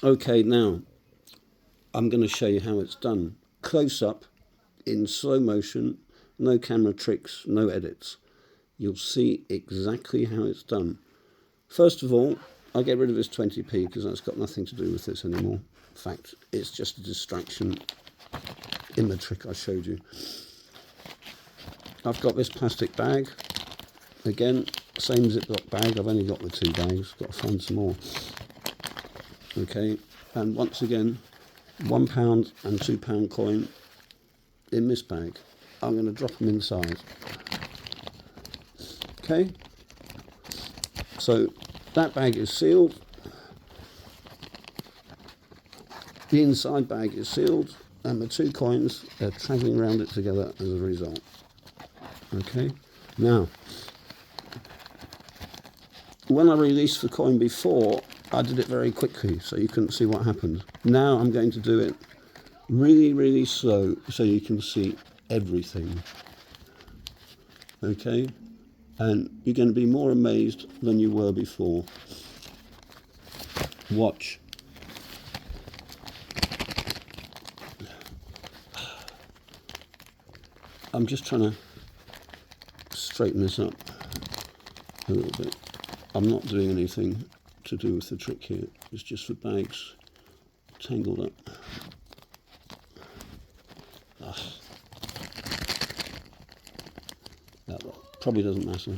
Okay, now I'm going to show you how it's done. Close up, in slow motion, no camera tricks, no edits. You'll see exactly how it's done. First of all, I'll get rid of this 20p because that's got nothing to do with this anymore. In fact, it's just a distraction in the trick I showed you. I've got this plastic bag. Again, same Ziploc bag. I've only got the 2 bags. Got to find some more. Okay, and once again, £1 and £2 coin in this bag. I'm going to drop them inside. Okay, so that bag is sealed. The inside bag is sealed, and the 2 coins are travelling around it together as a result. Okay, now when I released the coin before, I did it very quickly, so you couldn't see what happened. Now I'm going to do it really, really slow, so you can see everything. Okay, and you're going to be more amazed than you were before. Watch. I'm just trying to straighten this up a little bit. I'm not doing anything to do with the trick here. It's just the bags tangled up. That probably doesn't matter.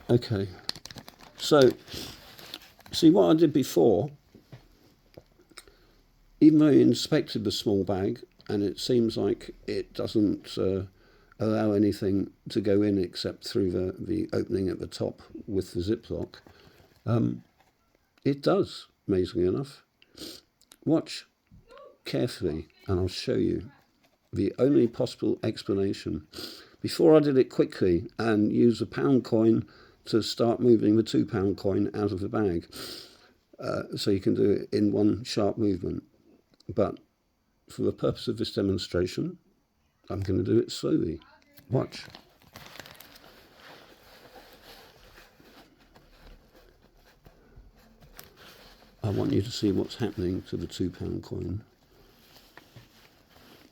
Okay, so see what I did before. Even though you inspected the small bag and it seems like it doesn't allow anything to go in except through the opening at the top with the Ziploc, it does, amazingly enough. Watch carefully and I'll show you the only possible explanation. Before I did it quickly and used a £1 coin to start moving the £2 coin out of the bag, so you can do it in one sharp movement. But for the purpose of this demonstration, I'm going to do it slowly. Watch. I want you to see what's happening to the £2 coin.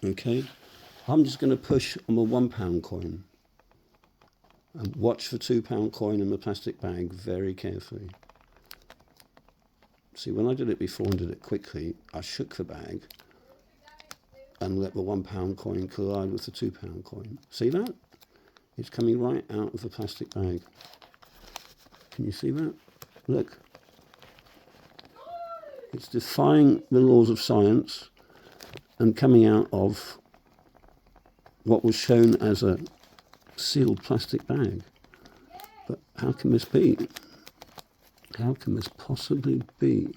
Okay, I'm just going to push on the £1 coin and watch the £2 coin in the plastic bag very carefully. See, when I did it before and did it quickly, I shook the bag and let the £1 coin collide with the £2 coin. See that? It's coming right out of the plastic bag. Can you see that? Look. It's defying the laws of science and coming out of what was shown as a sealed plastic bag. But how can this be? How can this possibly be?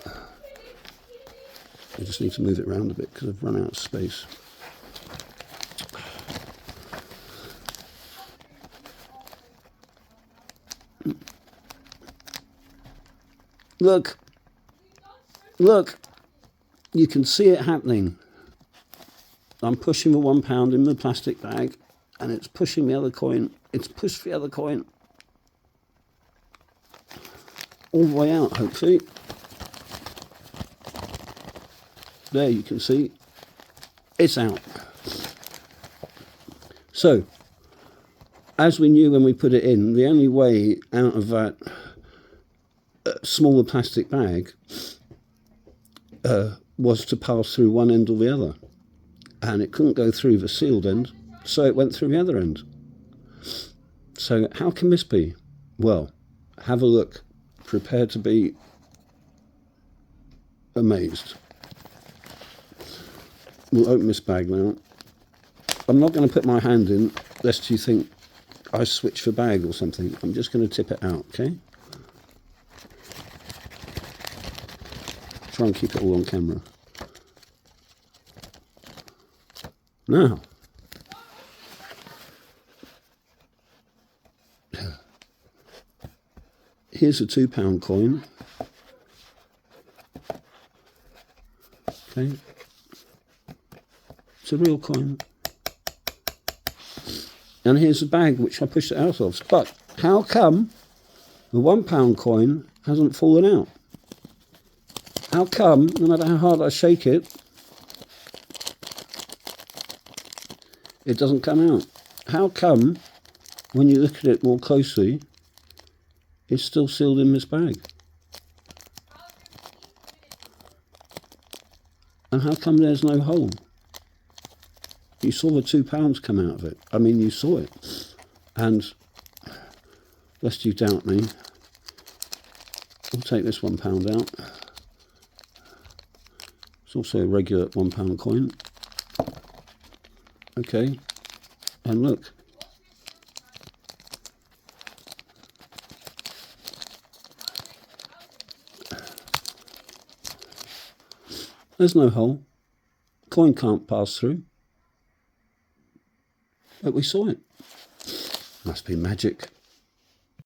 I just need to move it around a bit because I've run out of space. Look, look, you can see it happening. I'm pushing the £1 in the plastic bag and it's pushing the other coin. It's pushed the other coin all the way out, hopefully. There you can see it's out. So, as we knew when we put it in, the only way out of that smaller plastic bag was to pass through one end or the other. And it couldn't go through the sealed end, so it went through the other end. So how can this be? Well, have a look. Prepare to be amazed. We'll open this bag now. I'm not going to put my hand in, lest you think I switched the bag or something. I'm just going to tip it out, okay? Try and keep it all on camera. Now, here's a £2 coin. Okay, it's a real coin. And here's the bag which I pushed it out of. But How come the £1 coin hasn't fallen out? How come, no matter how hard I shake it, it doesn't come out? How come, when you look at it more closely, it's still sealed in this bag? And how come there's no hole? You saw the £2 come out of it. I mean, you saw it. And lest you doubt me, we'll take this £1 out. It's also a regular £1 coin. Okay, and look. There's no hole. Coin can't pass through. But we saw it. Must be magic.